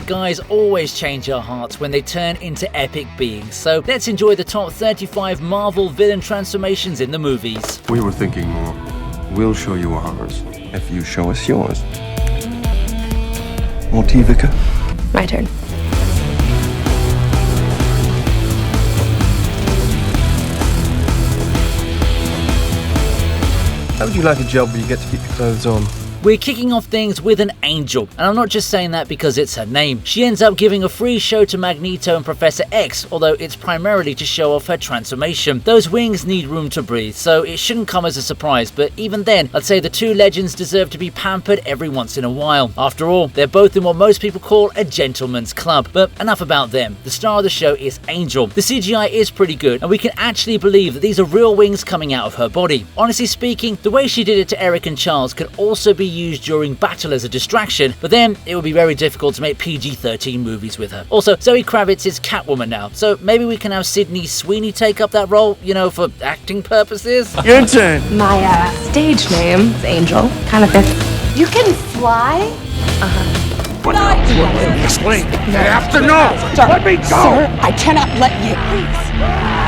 bad guys always change our hearts when they turn into epic beings, so let's enjoy the top 35 Marvel villain transformations in the movies. We were thinking more. We'll show you ours if you show us yours. Mortivica? My turn. How would you like a job where you get to keep your clothes on? We're kicking off things with an angel, and I'm not just saying that because it's her name. She ends up giving a free show to Magneto and Professor X, although it's primarily to show off her transformation. Those wings need room to breathe, so it shouldn't come as a surprise, but even then, I'd say the two legends deserve to be pampered every once in a while. After all, they're both in what most people call a gentleman's club. But enough about them. The star of the show is Angel. The CGI is pretty good, and we can actually believe that these are real wings coming out of her body. Honestly speaking, the way she did it to Eric and Charles could also be used during battle as a distraction, but then it would be very difficult to make PG-13 movies with her. Also, Zoe Kravitz is Catwoman now, so maybe we can have Sydney Sweeney take up that role, you know, for acting purposes. Your turn! My stage name is Angel. Kind of fits. You can fly? Explain! I have to know! Sir, Let me go! Sir, I cannot let you. Please.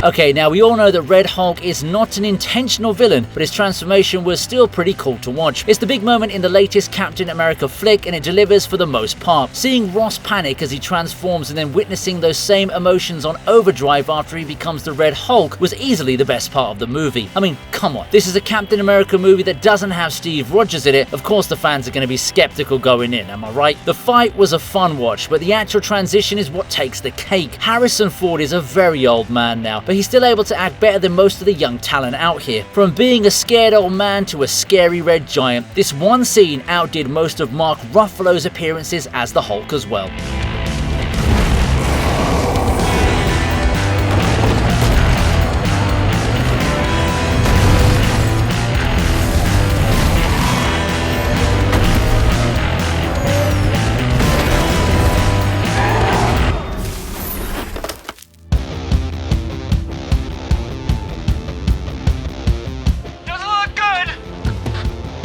Okay, now we all know that Red Hulk is not an intentional villain, but his transformation was still pretty cool to watch. It's the big moment in the latest Captain America flick, and it delivers for the most part. Seeing Ross panic as he transforms and then witnessing those same emotions on overdrive after he becomes the Red Hulk was easily the best part of the movie. I mean, come on, this is a Captain America movie that doesn't have Steve Rogers in it. Of course the fans are going to be skeptical going in, am I right? The fight was a fun watch, but the actual transition is what takes the cake. Harrison Ford is a very old man now, but he's still able to act better than most of the young talent out here. From being a scared old man to a scary red giant, this one scene outdid most of Mark Ruffalo's appearances as the Hulk as well.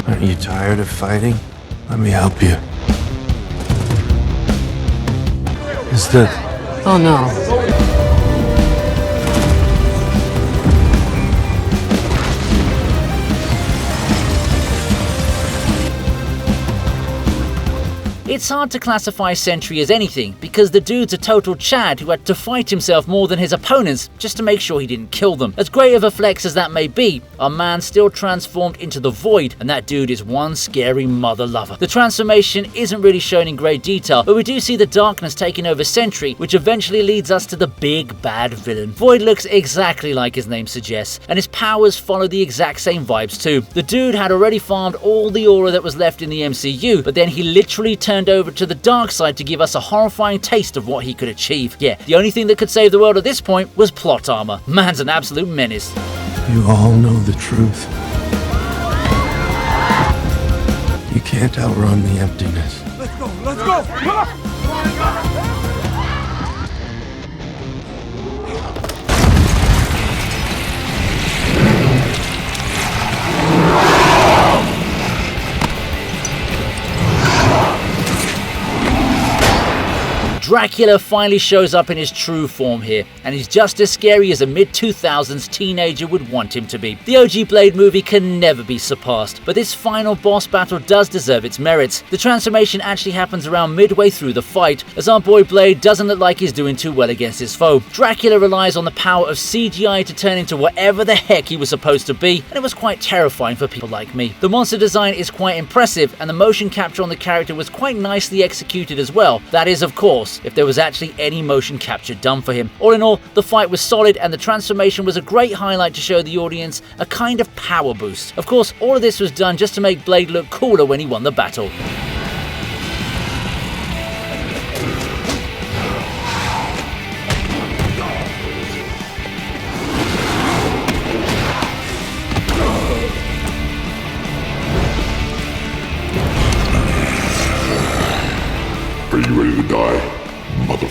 Aren't you tired of fighting? Let me help you. Is this? Oh no. It's hard to classify Sentry as anything, because the dude's a total Chad who had to fight himself more than his opponents just to make sure he didn't kill them. As great of a flex as that may be, our man still transformed into the Void, and that dude is one scary mother lover. The transformation isn't really shown in great detail, but we do see the darkness taking over Sentry, which eventually leads us to the big bad villain. Void looks exactly like his name suggests, and his powers follow the exact same vibes too. The dude had already farmed all the aura that was left in the MCU, but then he literally turned over to the dark side to give us a horrifying taste of what he could achieve. Yeah, the only thing that could save the world at this point was plot armor. Man's an absolute menace. You all know the truth. You can't outrun the emptiness. Let's go! Let's go! Come on! Dracula finally shows up in his true form here, and he's just as scary as a mid-2000s teenager would want him to be. The OG Blade movie can never be surpassed, but this final boss battle does deserve its merits. The transformation actually happens around midway through the fight, as our boy Blade doesn't look like he's doing too well against his foe. Dracula relies on the power of CGI to turn into whatever the heck he was supposed to be, and it was quite terrifying for people like me. The monster design is quite impressive, and the motion capture on the character was quite nicely executed as well. That is, of course, if there was actually any motion capture done for him. All in all, the fight was solid, and the transformation was a great highlight to show the audience a kind of power boost. Of course, all of this was done just to make Blade look cooler when he won the battle. Are you ready to die? mother.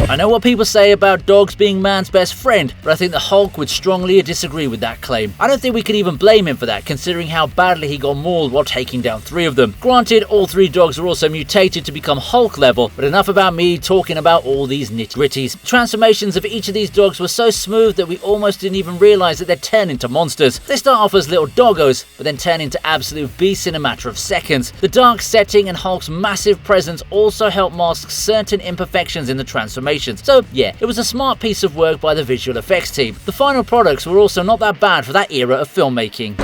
I know what people say about dogs being man's best friend, but I think the Hulk would strongly disagree with that claim. I don't think we can even blame him for that, considering how badly he got mauled while taking down 3 of them. Granted, all 3 dogs are also mutated to become Hulk level, but enough about me talking about all these nitty-gritties. Transformations of each of these dogs were so smooth that we almost didn't even realize that they'd turn into monsters. They start off as little doggos, but then turn into absolute beasts in a matter of seconds. The dark setting and Hulk's massive presence also help mask certain imperfections in the transformation. So yeah, it was a smart piece of work by the visual effects team. The final products were also not that bad for that era of filmmaking.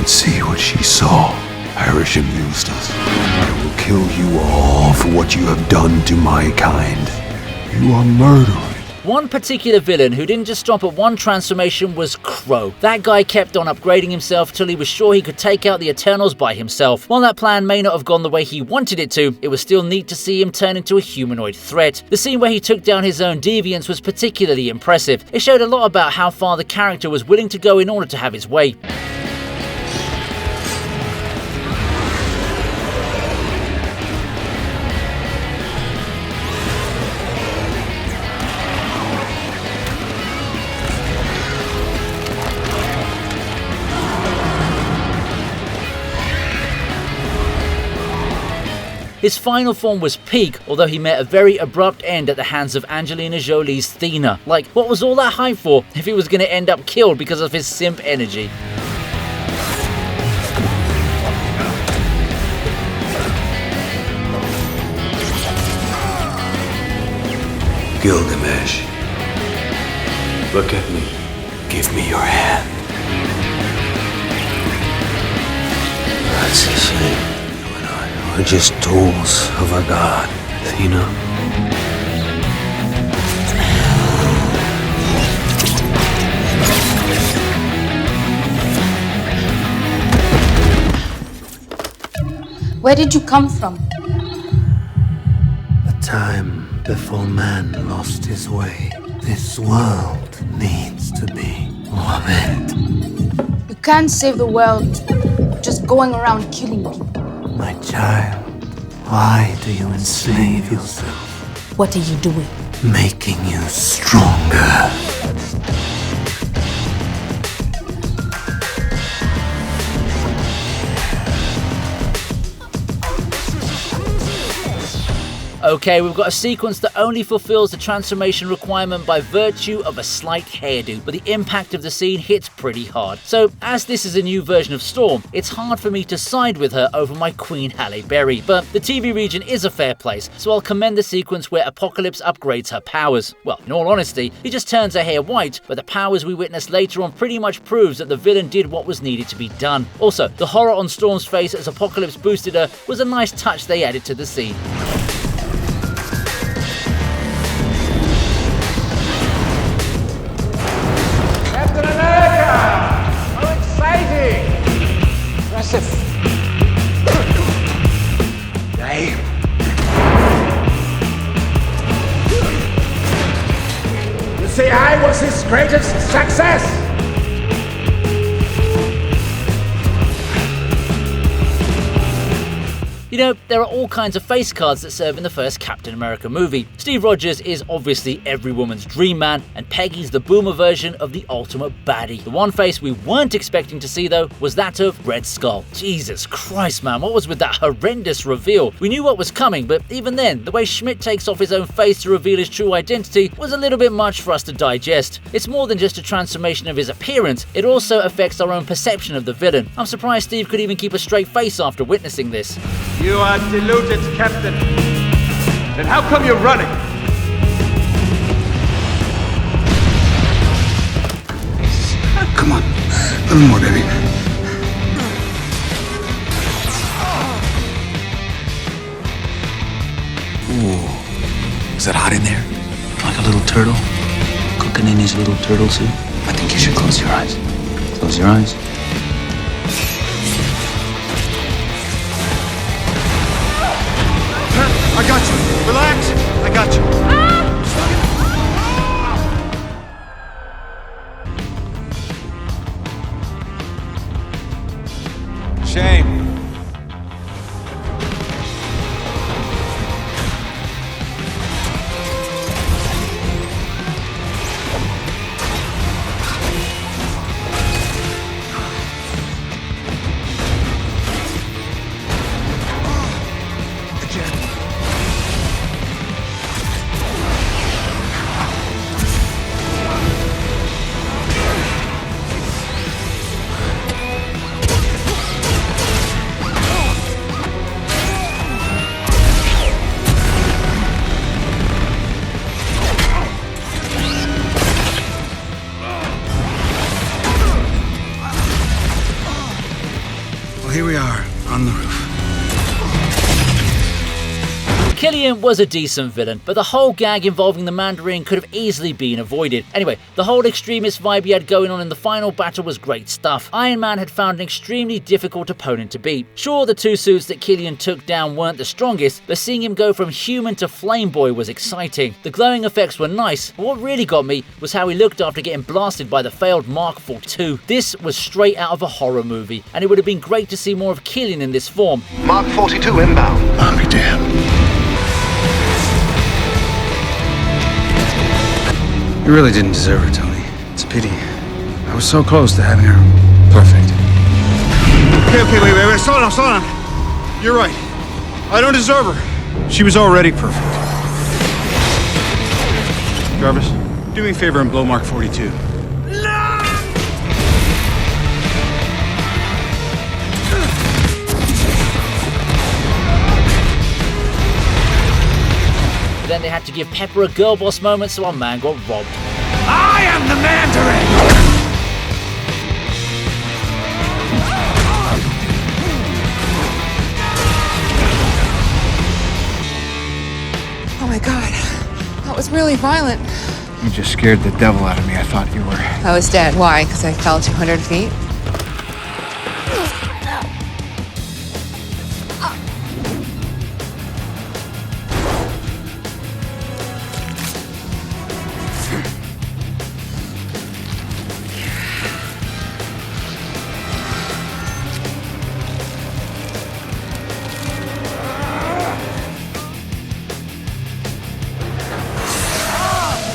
See what she saw. Harisham used us. I will kill you all for what you have done to my kind. You are murderers. One particular villain who didn't just stop at one transformation was Crow. That guy kept on upgrading himself till he was sure he could take out the Eternals by himself. While that plan may not have gone the way he wanted it to, it was still neat to see him turn into a humanoid threat. The scene where he took down his own deviants was particularly impressive. It showed a lot about how far the character was willing to go in order to have his way. His final form was peak, although he met a very abrupt end at the hands of Angelina Jolie's Thena. Like, what was all that hype for if he was going to end up killed because of his simp energy? Gilgamesh, look at me. Give me your hand. That's a shame. We're just tools of a god, Athena. Where did you come from? A time before man lost his way. This world needs to be orbit. You can't save the world just going around killing people. My child, why do you enslave yourself? What are you doing? Making you stronger. Okay, we've got a sequence that only fulfills the transformation requirement by virtue of a slight hairdo, but the impact of the scene hits pretty hard. So, as this is a new version of Storm, it's hard for me to side with her over my Queen Halle Berry, but the TV region is a fair place, so I'll commend the sequence where Apocalypse upgrades her powers. Well, in all honesty, he just turns her hair white, but the powers we witness later on pretty much proves that the villain did what was needed to be done. Also, the horror on Storm's face as Apocalypse boosted her was a nice touch they added to the scene. You see, I was his greatest success. You know, there are all kinds of face cards that serve in the first Captain America movie. Steve Rogers is obviously every woman's dream man, and Peggy's the boomer version of the ultimate baddie. The one face we weren't expecting to see though was that of Red Skull. Jesus Christ, man, what was with that horrendous reveal? We knew what was coming, but even then, the way Schmidt takes off his own face to reveal his true identity was a little bit much for us to digest. It's more than just a transformation of his appearance, it also affects our own perception of the villain. I'm surprised Steve could even keep a straight face after witnessing this. You are deluded, Captain. Then how come you're running? Come on. A little more, baby. Ooh. Is that hot in there? Like a little turtle? Cooking in his little turtle soup? I think you should close your eyes. Close your eyes. I got you. Relax. I got you. Shame. Here we are, on the roof. Killian was a decent villain, but the whole gag involving the Mandarin could have easily been avoided. Anyway, the whole extremist vibe he had going on in the final battle was great stuff. Iron Man had found an extremely difficult opponent to beat. Sure, the two suits that Killian took down weren't the strongest, but seeing him go from human to flame boy was exciting. The glowing effects were nice, but what really got me was how he looked after getting blasted by the failed Mark 42. This was straight out of a horror movie, and it would have been great to see more of Killian in this form. Mark 42 inbound. I'll be damned. You really didn't deserve her, Tony. It's a pity. I was so close to having her perfect. Okay, wait. Slow down. You're right. I don't deserve her. She was already perfect. Jarvis, do me a favor and blow Mark 42. Then they had to give Pepper a girl boss moment, so our man got robbed. I am the Mandarin! Oh my god. That was really violent. You just scared the devil out of me. I thought you were... I was dead. Why? Because I fell 200 feet?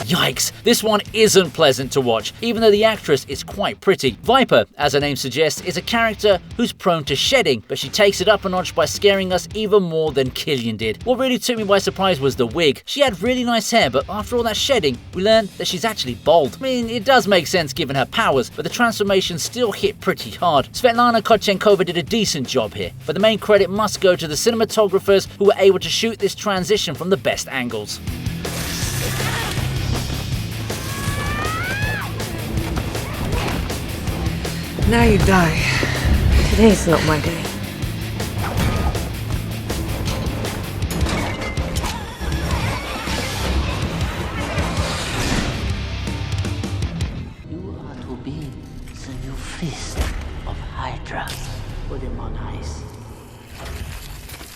Yikes, this one isn't pleasant to watch, even though the actress is quite pretty. Viper, as her name suggests, is a character who's prone to shedding, but she takes it up a notch by scaring us even more than Killian did. What really took me by surprise was the wig. She had really nice hair, but after all that shedding, we learned that she's actually bald. I mean, it does make sense given her powers, but the transformation still hit pretty hard. Svetlana Kodchenkova did a decent job here, but the main credit must go to the cinematographers who were able to shoot this transition from the best angles. Now you die. Today's not my day. You are to be the new fist of Hydra. Put him on ice.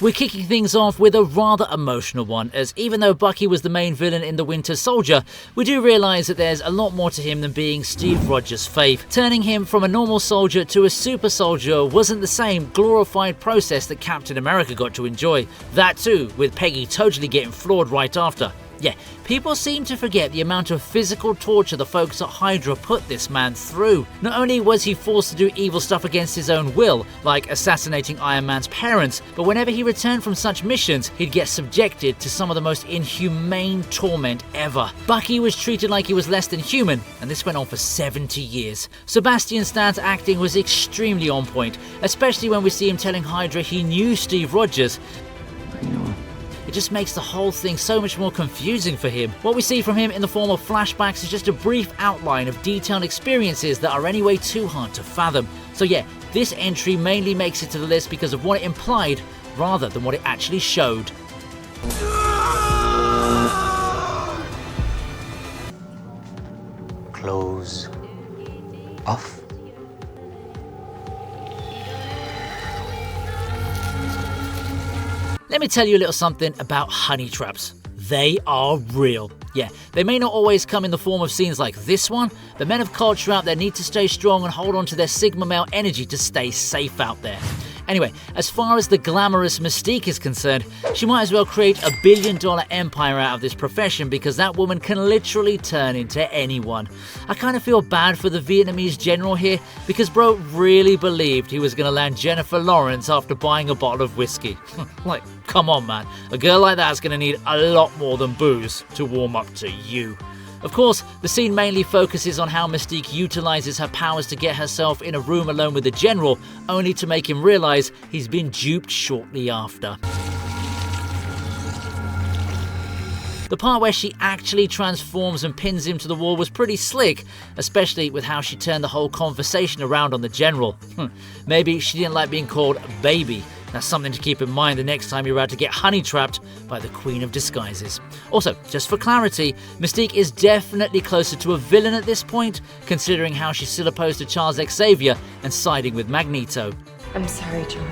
We're kicking things off with a rather emotional one, as even though Bucky was the main villain in The Winter Soldier, we do realise that there's a lot more to him than being Steve Rogers' fave. Turning him from a normal soldier to a super soldier wasn't the same glorified process that Captain America got to enjoy. That too, with Peggy totally getting floored right after. Yeah, people seem to forget the amount of physical torture the folks at Hydra put this man through. Not only was he forced to do evil stuff against his own will, like assassinating Iron Man's parents, but whenever he returned from such missions, he'd get subjected to some of the most inhumane torment ever. Bucky was treated like he was less than human, and this went on for 70 years. Sebastian Stan's acting was extremely on point, especially when we see him telling Hydra he knew Steve Rogers. It just makes the whole thing so much more confusing for him. What we see from him in the form of flashbacks is just a brief outline of detailed experiences that are anyway too hard to fathom. So yeah, this entry mainly makes it to the list because of what it implied rather than what it actually showed. Close off. Let me tell you a little something about honey traps. They are real. Yeah, they may not always come in the form of scenes like this one, but men of culture out there need to stay strong and hold on to their Sigma male energy to stay safe out there. Anyway, as far as the glamorous Mystique is concerned, she might as well create $1 billion empire out of this profession because that woman can literally turn into anyone. I kind of feel bad for the Vietnamese general here because bro really believed he was going to land Jennifer Lawrence after buying a bottle of whiskey. Like, come on man, a girl like that's going to need a lot more than booze to warm up to you. Of course, the scene mainly focuses on how Mystique utilizes her powers to get herself in a room alone with the General, only to make him realize he's been duped shortly after. The part where she actually transforms and pins him to the wall was pretty slick, especially with how she turned the whole conversation around on the General. Maybe she didn't like being called baby. That's something to keep in mind the next time you're about to get honey trapped by the Queen of Disguises. Also, just for clarity, Mystique is definitely closer to a villain at this point, considering how she's still opposed to Charles Xavier and siding with Magneto. I'm sorry, Charles.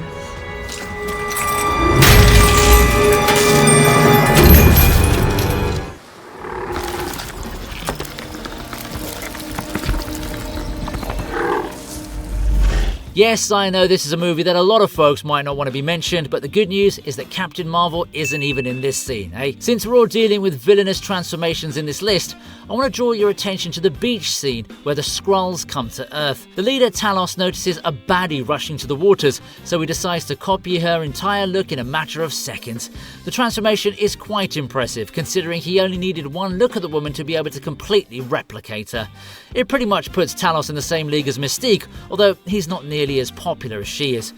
Yes, I know this is a movie that a lot of folks might not want to be mentioned, but the good news is that Captain Marvel isn't even in this scene, eh? Since we're all dealing with villainous transformations in this list, I want to draw your attention to the beach scene where the Skrulls come to Earth. The leader, Talos, notices a baddie rushing to the waters, so he decides to copy her entire look in a matter of seconds. The transformation is quite impressive, considering he only needed one look at the woman to be able to completely replicate her. It pretty much puts Talos in the same league as Mystique, although he's not nearly as popular as she is.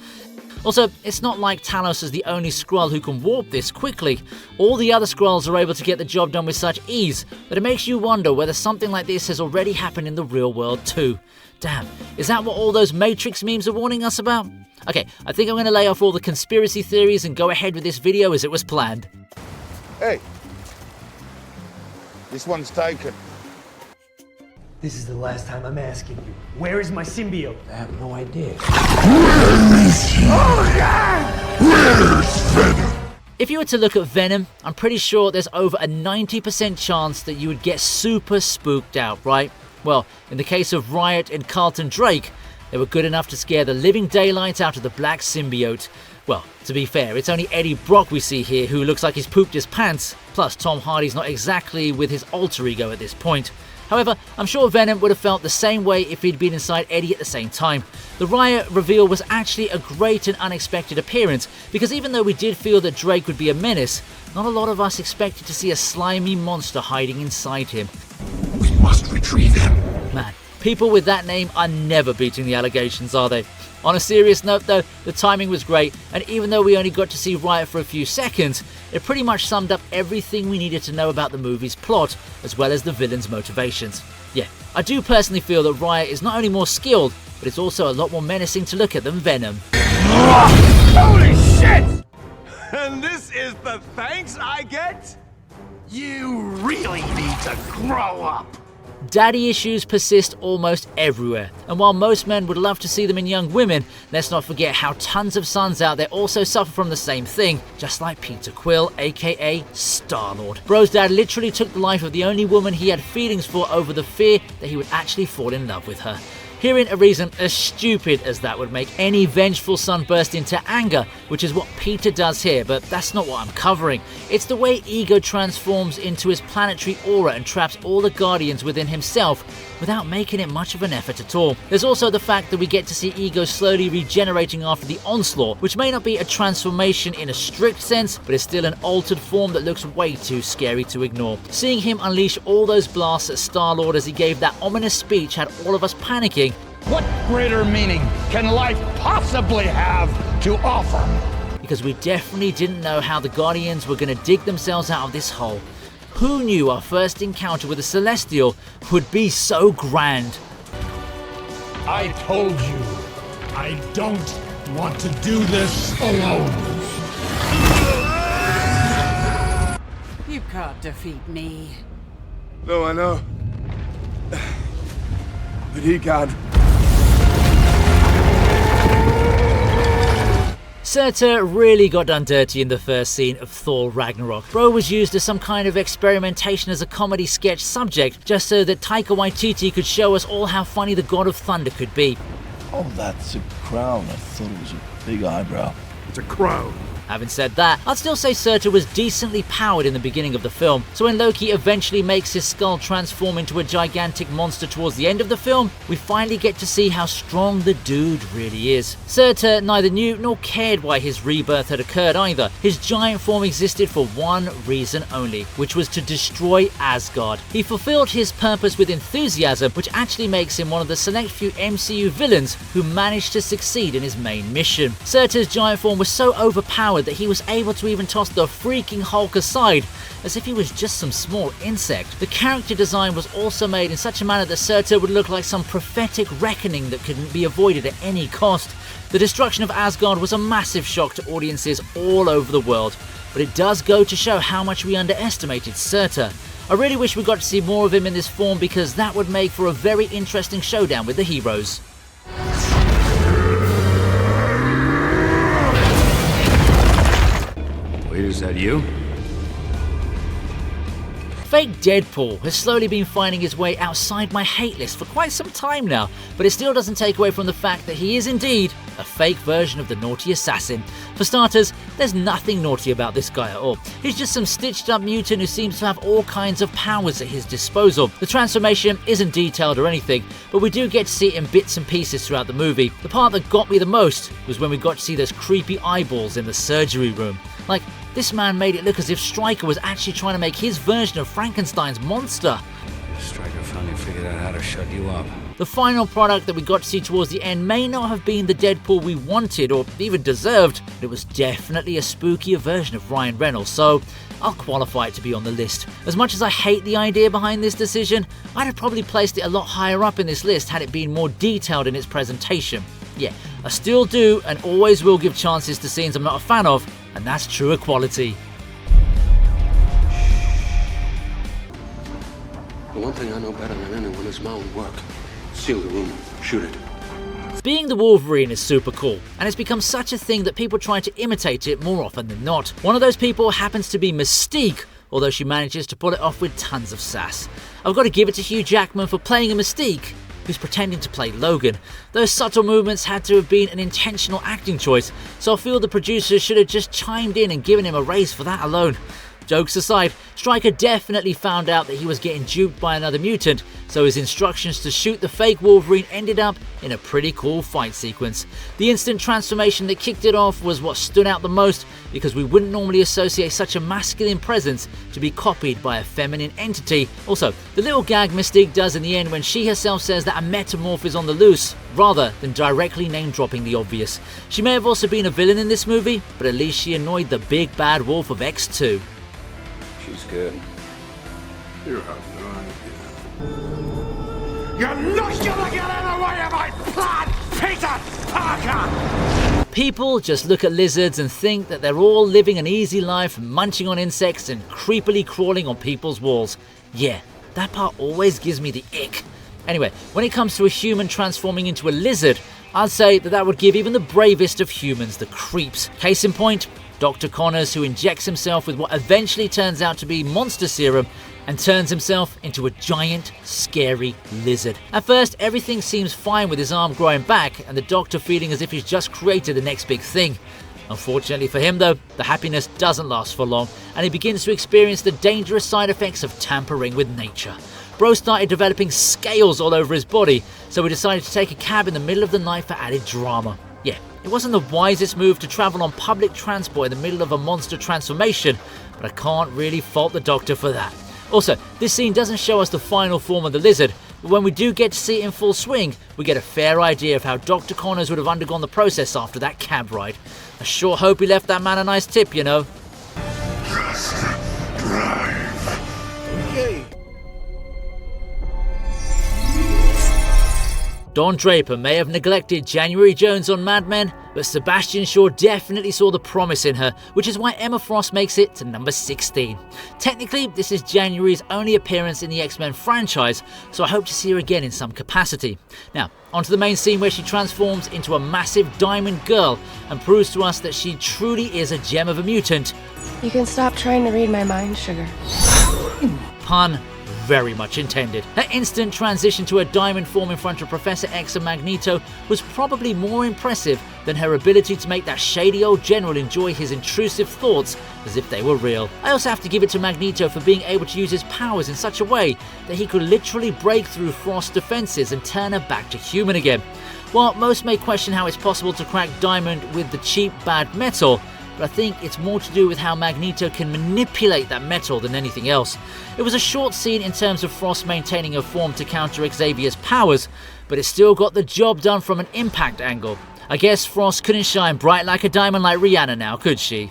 Also, it's not like Talos is the only Skrull who can warp this quickly. All the other Skrulls are able to get the job done with such ease, but it makes you wonder whether something like this has already happened in the real world too. Damn, is that what all those Matrix memes are warning us about? Okay, I think I'm going to lay off all the conspiracy theories and go ahead with this video as it was planned. Hey, this one's taken. This is the last time I'm asking you. Where is my symbiote? I have no idea. Where is he? Oh, God! Where's Venom? If you were to look at Venom, I'm pretty sure there's over a 90% chance that you would get super spooked out, right? Well, in the case of Riot and Carlton Drake, they were good enough to scare the living daylights out of the black symbiote. Well, to be fair, it's only Eddie Brock we see here who looks like he's pooped his pants, plus Tom Hardy's not exactly with his alter ego at this point. However, I'm sure Venom would have felt the same way if he'd been inside Eddie at the same time. The Riot reveal was actually a great and unexpected appearance, because even though we did feel that Drake would be a menace, not a lot of us expected to see a slimy monster hiding inside him. We must retrieve him. Man, people with that name are never beating the allegations, are they? On a serious note though, the timing was great, and even though we only got to see Riot for a few seconds, it pretty much summed up everything we needed to know about the movie's plot, as well as the villain's motivations. Yeah, I do personally feel that Riot is not only more skilled, but it's also a lot more menacing to look at than Venom. Holy shit! And this is the thanks I get? You really need to grow up. Daddy issues persist almost everywhere, and while most men would love to see them in young women, let's not forget how tons of sons out there also suffer from the same thing, just like Peter Quill, aka Star-Lord. Bro's dad literally took the life of the only woman he had feelings for over the fear that he would actually fall in love with her. Hearing a reason as stupid as that would make any vengeful son burst into anger, which is what Peter does here, but that's not what I'm covering. It's the way Ego transforms into his planetary aura and traps all the Guardians within himself without making it much of an effort at all. There's also the fact that we get to see Ego slowly regenerating after the onslaught, which may not be a transformation in a strict sense, but is still an altered form that looks way too scary to ignore. Seeing him unleash all those blasts at Star-Lord as he gave that ominous speech had all of us panicking. What greater meaning can life possibly have to offer? Because we definitely didn't know how the Guardians were going to dig themselves out of this hole. Who knew our first encounter with a Celestial would be so grand? I told you, I don't want to do this alone. You can't defeat me. No, I know. But he can. Surtur really got done dirty in the first scene of Thor Ragnarok. Bro was used as some kind of experimentation as a comedy sketch subject, just so that Taika Waititi could show us all how funny the God of Thunder could be. Oh, that's a crown. I thought it was a big eyebrow. It's a crown. Having said that, I'd still say Surtur was decently powered in the beginning of the film, so when Loki eventually makes his skull transform into a gigantic monster towards the end of the film, we finally get to see how strong the dude really is. Surtur neither knew nor cared why his rebirth had occurred either. His giant form existed for one reason only, which was to destroy Asgard. He fulfilled his purpose with enthusiasm, which actually makes him one of the select few MCU villains who managed to succeed in his main mission. Surtur's giant form was so overpowered that he was able to even toss the freaking Hulk aside, as if he was just some small insect. The character design was also made in such a manner that Surtur would look like some prophetic reckoning that couldn't be avoided at any cost. The destruction of Asgard was a massive shock to audiences all over the world, but it does go to show how much we underestimated Surtur. I really wish we got to see more of him in this form, because that would make for a very interesting showdown with the heroes. Wait, is that you? Fake Deadpool has slowly been finding his way outside my hate list for quite some time now, but it still doesn't take away from the fact that he is indeed a fake version of the naughty assassin. For starters, there's nothing naughty about this guy at all. He's just some stitched up mutant who seems to have all kinds of powers at his disposal. The transformation isn't detailed or anything, but we do get to see it in bits and pieces throughout the movie. The part that got me the most was when we got to see those creepy eyeballs in the surgery room. Like, this man made it look as if Stryker was actually trying to make his version of Frankenstein's monster. Stryker finally figured out how to shut you up. The final product that we got to see towards the end may not have been the Deadpool we wanted or even deserved, but it was definitely a spookier version of Ryan Reynolds, so I'll qualify it to be on the list. As much as I hate the idea behind this decision, I'd have probably placed it a lot higher up in this list had it been more detailed in its presentation. Yeah, I still do and always will give chances to scenes I'm not a fan of, and that's true equality. The one thing I know better than anyone is my own work. Seal the room, shoot it. Being the Wolverine is super cool, and it's become such a thing that people try to imitate it more often than not. One of those people happens to be Mystique, although she manages to pull it off with tons of sass. I've got to give it to Hugh Jackman for playing a Mystique who's pretending to play Logan. Those subtle movements had to have been an intentional acting choice, so I feel the producers should have just chimed in and given him a raise for that alone. Jokes aside, Stryker definitely found out that he was getting duped by another mutant, so his instructions to shoot the fake Wolverine ended up in a pretty cool fight sequence. The instant transformation that kicked it off was what stood out the most, because we wouldn't normally associate such a masculine presence to be copied by a feminine entity. Also, the little gag Mystique does in the end when she herself says that a metamorph is on the loose, rather than directly name-dropping the obvious. She may have also been a villain in this movie, but at least she annoyed the big bad wolf of X2. She's good. You have no idea. You're not gonna get in the way of my plan, Peter Parker! People just look at lizards and think that they're all living an easy life, munching on insects and creepily crawling on people's walls. Yeah, That part always gives me the ick. Anyway, when it comes to a human transforming into a lizard, I'd say that would give even the bravest of humans the creeps. Case in point, Dr. Connors, who injects himself with what eventually turns out to be monster serum and turns himself into a giant, scary lizard. At first, everything seems fine with his arm growing back and the Doctor feeling as if he's just created the next big thing. Unfortunately for him though, the happiness doesn't last for long and he begins to experience the dangerous side effects of tampering with nature. Bro started developing scales all over his body, so he decided to take a cab in the middle of the night for added drama. Yeah, it wasn't the wisest move to travel on public transport in the middle of a monster transformation, but I can't really fault the Doctor for that. Also, this scene doesn't show us the final form of the lizard, but when we do get to see it in full swing, we get a fair idea of how Dr. Connors would have undergone the process after that cab ride. I sure hope he left that man a nice tip, you know. Just drive. Okay. Don Draper may have neglected January Jones on Mad Men, but Sebastian Shaw definitely saw the promise in her, which is why Emma Frost makes it to number 16. Technically, this is January's only appearance in the X-Men franchise, so I hope to see her again in some capacity. Now, onto the main scene where she transforms into a massive diamond girl and proves to us that she truly is a gem of a mutant. You can stop trying to read my mind, sugar. Pun very much intended. Her instant transition to a diamond form in front of Professor X and Magneto was probably more impressive than her ability to make that shady old general enjoy his intrusive thoughts as if they were real. I also have to give it to Magneto for being able to use his powers in such a way that he could literally break through Frost's defenses and turn her back to human again. While most may question how it's possible to crack diamond with the cheap bad metal, but I think it's more to do with how Magneto can manipulate that metal than anything else. It was a short scene in terms of Frost maintaining her form to counter Xavier's powers, but it still got the job done from an impact angle. I guess Frost couldn't shine bright like a diamond like Rihanna now, could she?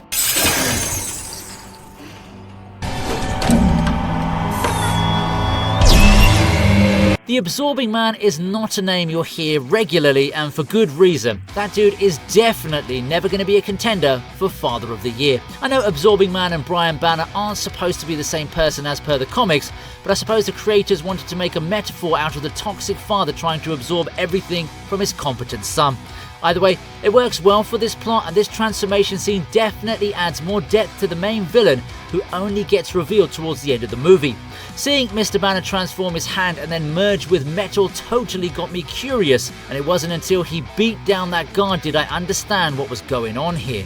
The Absorbing Man is not a name you'll hear regularly, and for good reason. That dude is definitely never going to be a contender for Father of the Year. I know Absorbing Man and Brian Banner aren't supposed to be the same person as per the comics, but I suppose the creators wanted to make a metaphor out of the toxic father trying to absorb everything from his competent son. Either way, it works well for this plot, and this transformation scene definitely adds more depth to the main villain, who only gets revealed towards the end of the movie. Seeing Mr. Banner transform his hand and then merge with metal totally got me curious, and it wasn't until he beat down that guard did I understand what was going on here.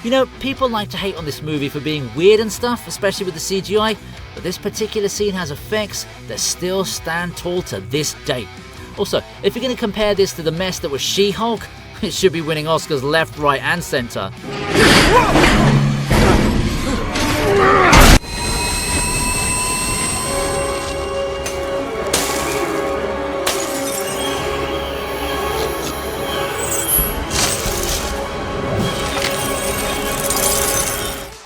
You know, people like to hate on this movie for being weird and stuff, especially with the CGI, but this particular scene has effects that still stand tall to this date. Also, if you're going to compare this to the mess that was She-Hulk, it should be winning Oscars left, right and centre.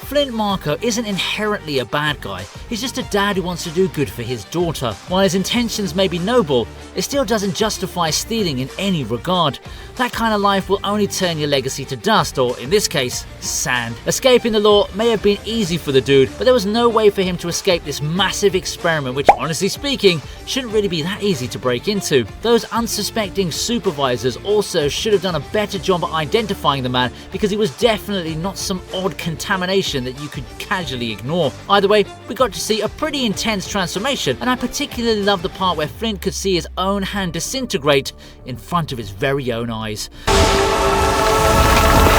Flint Marko isn't inherently a bad guy, he's just a dad who wants to do good for his daughter. While his intentions may be noble, it still doesn't justify stealing in any regard. That kind of life will only turn your legacy to dust, or in this case, sand. Escaping the law may have been easy for the dude, but there was no way for him to escape this massive experiment which, honestly speaking, shouldn't really be that easy to break into. Those unsuspecting supervisors also should have done a better job at identifying the man, because he was definitely not some odd contamination that you could casually ignore. Either way, we got to see a pretty intense transformation, and I particularly love the part where Flint could see his own hand disintegrate in front of his very own eyes.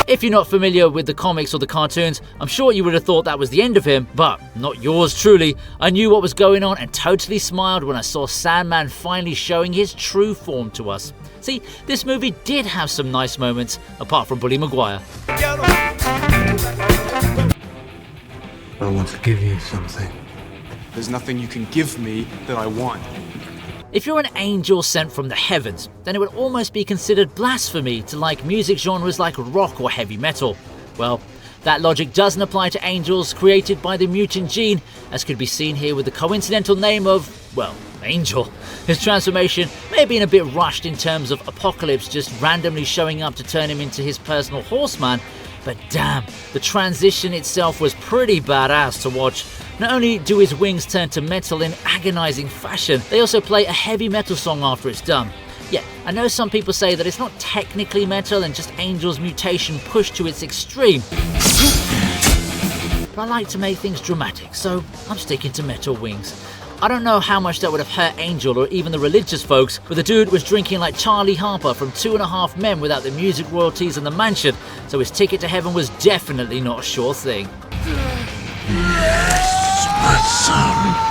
If you're not familiar with the comics or the cartoons, I'm sure you would have thought that was the end of him, but not yours truly. I knew what was going on and totally smiled when I saw Sandman finally showing his true form to us. See, this movie did have some nice moments, apart from Bully Maguire. I want to give you something. There's nothing you can give me that I want. If you're an angel sent from the heavens, then it would almost be considered blasphemy to like music genres like rock or heavy metal. Well, that logic doesn't apply to angels created by the mutant gene, as could be seen here with the coincidental name of, well, Angel. His transformation may have been a bit rushed in terms of Apocalypse just randomly showing up to turn him into his personal horseman, but damn, the transition itself was pretty badass to watch. Not only do his wings turn to metal in agonizing fashion, they also play a heavy metal song after it's done. Yeah, I know some people say that it's not technically metal and just Angel's mutation pushed to its extreme, but I like to make things dramatic, so I'm sticking to metal wings. I don't know how much that would have hurt Angel or even the religious folks, but the dude was drinking like Charlie Harper from 2.5 Men without the music royalties and the mansion, so his ticket to heaven was definitely not a sure thing. Yes, my son.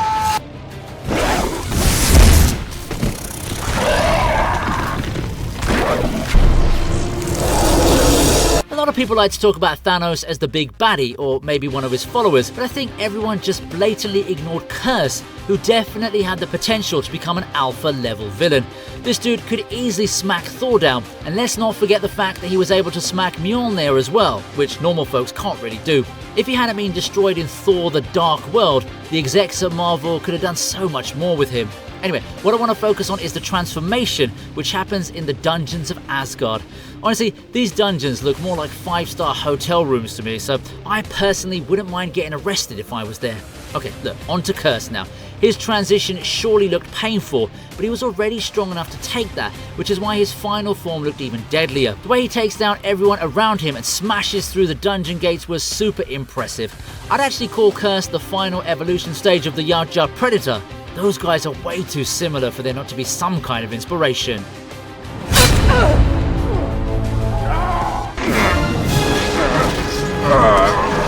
A lot of people like to talk about Thanos as the big baddie, or maybe one of his followers, but I think everyone just blatantly ignored Curse, who definitely had the potential to become an alpha level villain. This dude could easily smack Thor down, and let's not forget the fact that he was able to smack Mjolnir as well, which normal folks can't really do. If he hadn't been destroyed in Thor: The Dark World, the execs at Marvel could have done so much more with him. Anyway, what I want to focus on is the transformation, which happens in the dungeons of Asgard. Honestly, these dungeons look more like 5-star hotel rooms to me, so I personally wouldn't mind getting arrested if I was there. Okay, look, on to Curse now. His transition surely looked painful, but he was already strong enough to take that, which is why his final form looked even deadlier. The way he takes down everyone around him and smashes through the dungeon gates was super impressive. I'd actually call Curse the final evolution stage of the Yajja Predator. Those guys are way too similar for there not to be some kind of inspiration.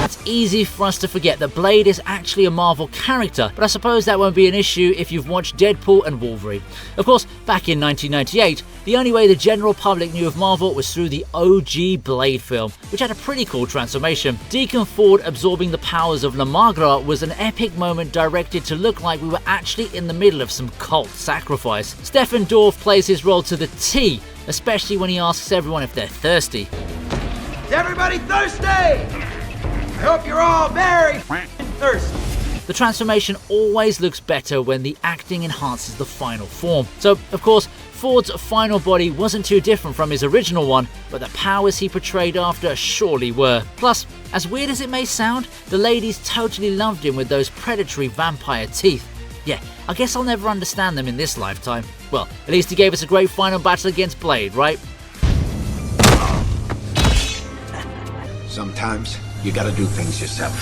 It's easy for us to forget that Blade is actually a Marvel character, but I suppose that won't be an issue if you've watched Deadpool and Wolverine. Of course, back in 1998, the only way the general public knew of Marvel was through the OG Blade film, which had a pretty cool transformation. Deacon Ford absorbing the powers of Namagra was an epic moment directed to look like we were actually in the middle of some cult sacrifice. Stephen Dorff plays his role to the T, especially when he asks everyone if they're thirsty. Is everybody thirsty? I hope you're all very thirsty. The transformation always looks better when the acting enhances the final form. So, of course, Ford's final body wasn't too different from his original one, but the powers he portrayed after surely were. Plus, as weird as it may sound, the ladies totally loved him with those predatory vampire teeth. Yeah, I guess I'll never understand them in this lifetime. Well, at least he gave us a great final battle against Blade, right? Sometimes you gotta do things yourself.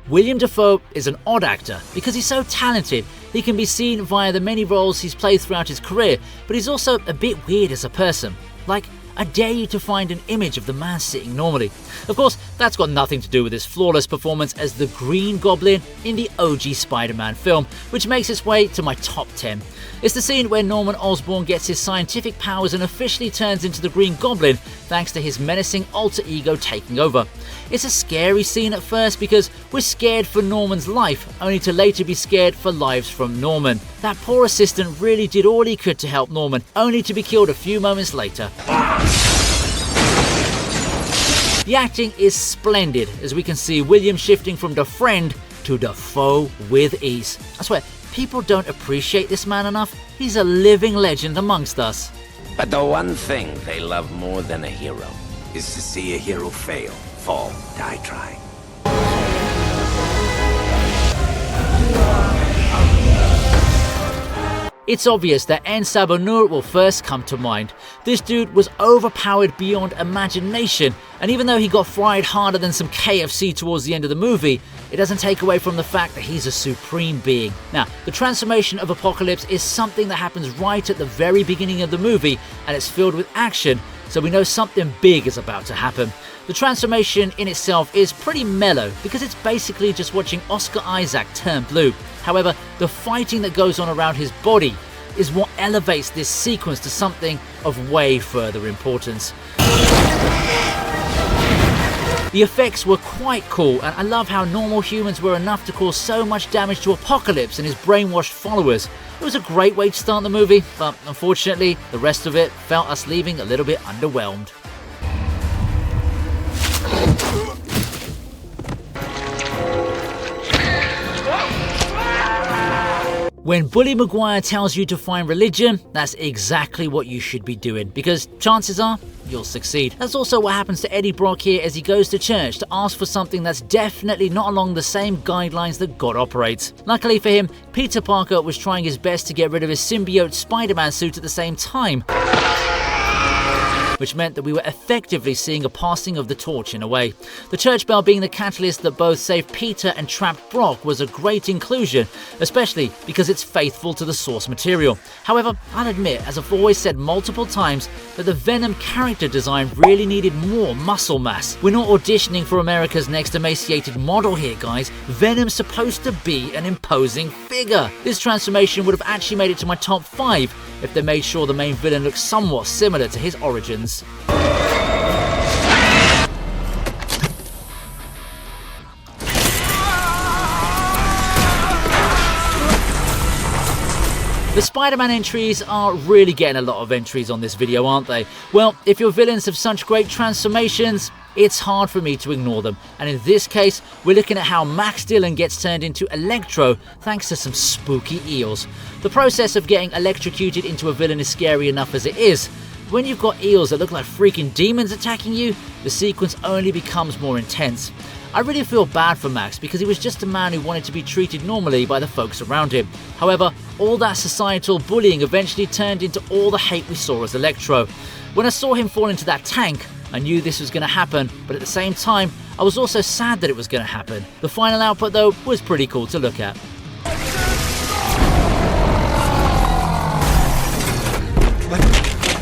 William Dafoe is an odd actor because he's so talented. He can be seen via the many roles he's played throughout his career, but he's also a bit weird as a person. Like, I dare you to find an image of the man sitting normally. Of course, that's got nothing to do with his flawless performance as the Green Goblin in the OG Spider-Man film, which makes its way to my top 10. It's the scene where Norman Osborn gets his scientific powers and officially turns into the Green Goblin thanks to his menacing alter ego taking over. It's a scary scene at first because we're scared for Norman's life, only to later be scared for lives from Norman. That poor assistant really did all he could to help Norman, only to be killed a few moments later. The acting is splendid, as we can see William shifting from the friend to the foe with ease. I swear, people don't appreciate this man enough. He's a living legend amongst us. But the one thing they love more than a hero is to see a hero fail, fall, die trying. It's obvious that En Sabah will first come to mind. This dude was overpowered beyond imagination, and even though he got fried harder than some KFC towards the end of the movie, it doesn't take away from the fact that he's a supreme being. Now, the transformation of Apocalypse is something that happens right at the very beginning of the movie, and it's filled with action, so we know something big is about to happen. The transformation in itself is pretty mellow because it's basically just watching Oscar Isaac turn blue. However, the fighting that goes on around his body is what elevates this sequence to something of way further importance. The effects were quite cool, and I love how normal humans were enough to cause so much damage to Apocalypse and his brainwashed followers. It was a great way to start the movie, but unfortunately, the rest of it felt us leaving a little bit underwhelmed. When Bully Maguire tells you to find religion, that's exactly what you should be doing, because chances are you'll succeed. That's also what happens to Eddie Brock here as he goes to church to ask for something that's definitely not along the same guidelines that God operates. Luckily for him, Peter Parker was trying his best to get rid of his symbiote Spider-Man suit at the same time, which meant that we were effectively seeing a passing of the torch in a way. The church bell being the catalyst that both saved Peter and trapped Brock was a great inclusion, especially because it's faithful to the source material. However, I'll admit, as I've always said multiple times, that the Venom character design really needed more muscle mass. We're not auditioning for America's Next Emaciated Model here, guys. Venom's supposed to be an imposing figure. This transformation would have actually made it to my top 5 if they made sure the main villain looked somewhat similar to his origins. The Spider-Man entries are really getting a lot of entries on this video, aren't they? Well, if your villains have such great transformations, it's hard for me to ignore them. And in this case, we're looking at how Max Dillon gets turned into Electro thanks to some spooky eels. The process of getting electrocuted into a villain is scary enough as it is. When you've got eels that look like freaking demons attacking you, the sequence only becomes more intense. I really feel bad for Max because he was just a man who wanted to be treated normally by the folks around him. However, all that societal bullying eventually turned into all the hate we saw as Electro. When I saw him fall into that tank, I knew this was going to happen, but at the same time, I was also sad that it was going to happen. The final output, though, was pretty cool to look at.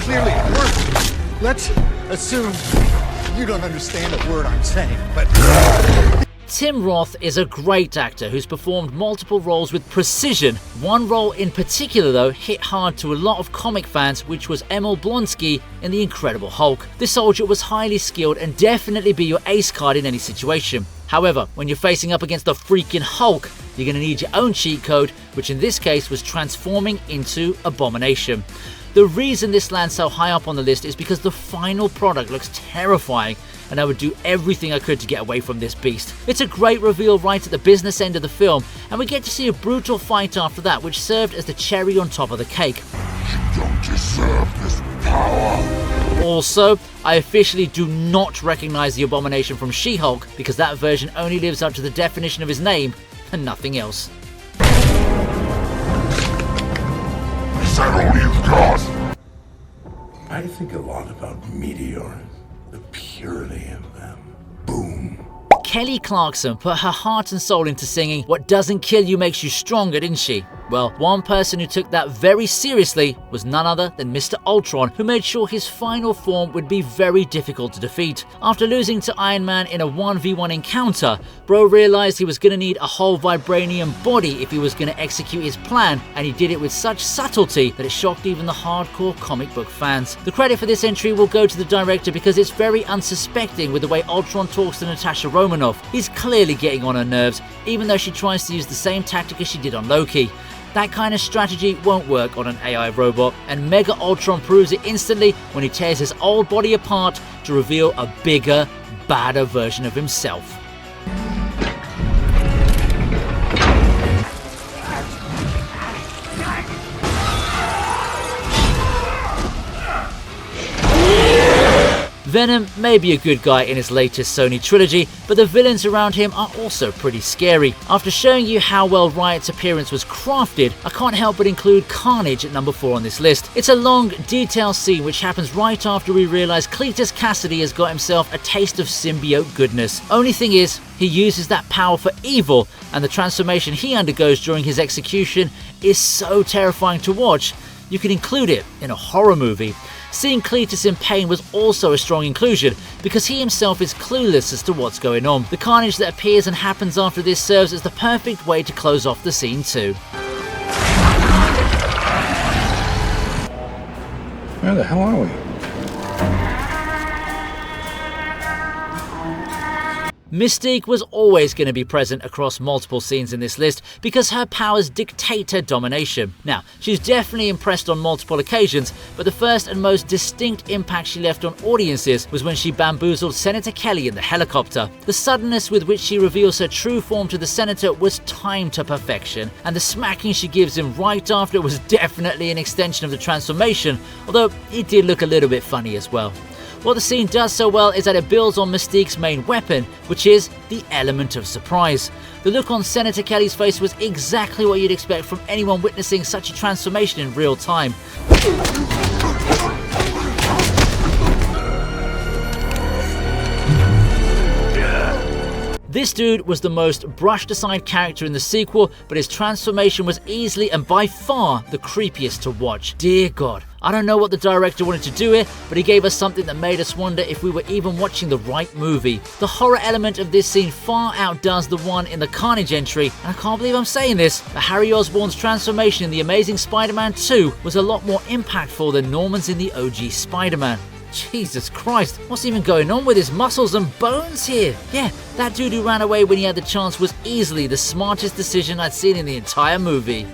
Clearly it worked. Let's assume you don't understand a word I'm saying, but... Tim Roth is a great actor who's performed multiple roles with precision. One role in particular, though, hit hard to a lot of comic fans, which was Emil Blonsky in The Incredible Hulk. This soldier was highly skilled and definitely be your ace card in any situation. However, when you're facing up against the freaking Hulk, you're going to need your own cheat code, which in this case was transforming into Abomination. The reason this lands so high up on the list is because the final product looks terrifying, and I would do everything I could to get away from this beast. It's a great reveal right at the business end of the film, and we get to see a brutal fight after that, which served as the cherry on top of the cake. You don't deserve this power. Also, I officially do not recognize the Abomination from She-Hulk because that version only lives up to the definition of his name and nothing else. Is that all you've got? I think a lot about meteors, the purity of them. Boom. Kelly Clarkson put her heart and soul into singing "What doesn't kill you makes you stronger," didn't she? Well, one person who took that very seriously was none other than Mr. Ultron, who made sure his final form would be very difficult to defeat. After losing to Iron Man in a 1v1 encounter, Bro realized he was going to need a whole vibranium body if he was going to execute his plan, and he did it with such subtlety that it shocked even the hardcore comic book fans. The credit for this entry will go to the director because it's very unsuspecting with the way Ultron talks to Natasha Romanoff. He's clearly getting on her nerves, even though she tries to use the same tactic as she did on Loki. That kind of strategy won't work on an AI robot, and Mega Ultron proves it instantly when he tears his old body apart to reveal a bigger, badder version of himself. Venom may be a good guy in his latest Sony trilogy, but the villains around him are also pretty scary. After showing you how well Riot's appearance was crafted, I can't help but include Carnage at number 4 on this list. It's a long, detailed scene which happens right after we realise Cletus Cassidy has got himself a taste of symbiote goodness. Only thing is, he uses that power for evil, and the transformation he undergoes during his execution is so terrifying to watch, you can include it in a horror movie. Seeing Cletus in pain was also a strong inclusion, because he himself is clueless as to what's going on. The carnage that appears and happens after this serves as the perfect way to close off the scene too. Where the hell are we? Mystique was always going to be present across multiple scenes in this list because her powers dictate her domination. Now, she's definitely impressed on multiple occasions, but the first and most distinct impact she left on audiences was when she bamboozled Senator Kelly in the helicopter. The suddenness with which she reveals her true form to the Senator was timed to perfection, and the smacking she gives him right after was definitely an extension of the transformation, although it did look a little bit funny as well. What the scene does so well is that it builds on Mystique's main weapon, which is the element of surprise. The look on Senator Kelly's face was exactly what you'd expect from anyone witnessing such a transformation in real time. This dude was the most brushed aside character in the sequel, but his transformation was easily and by far the creepiest to watch. Dear God, I don't know what the director wanted to do here, but he gave us something that made us wonder if we were even watching the right movie. The horror element of this scene far outdoes the one in the Carnage entry, and I can't believe I'm saying this, but Harry Osborn's transformation in The Amazing Spider-Man 2 was a lot more impactful than Norman's in the OG Spider-Man. Jesus Christ, what's even going on with his muscles and bones here? Yeah, that dude who ran away when he had the chance was easily the smartest decision I'd seen in the entire movie.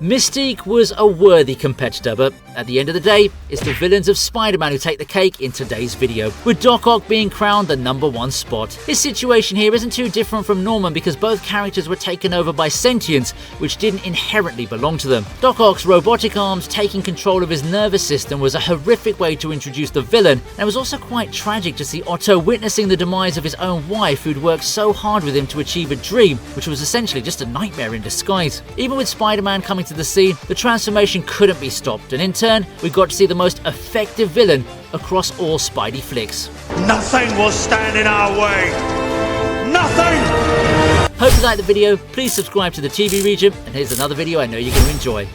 Mystique was a worthy competitor, but at the end of the day, it's the villains of Spider-Man who take the cake in today's video, with Doc Ock being crowned the #1 spot. His situation here isn't too different from Norman because both characters were taken over by sentience, which didn't inherently belong to them. Doc Ock's robotic arms taking control of his nervous system was a horrific way to introduce the villain, and it was also quite tragic to see Otto witnessing the demise of his own wife who'd worked so hard with him to achieve a dream, which was essentially just a nightmare in disguise. Even with Spider-Man coming to the scene, the transformation couldn't be stopped, and in turn, we got to see the most effective villain across all Spidey flicks. Nothing will stand in our way! Nothing! Hope you liked the video, please subscribe to the TV Regent, and here's another video I know you're going to enjoy.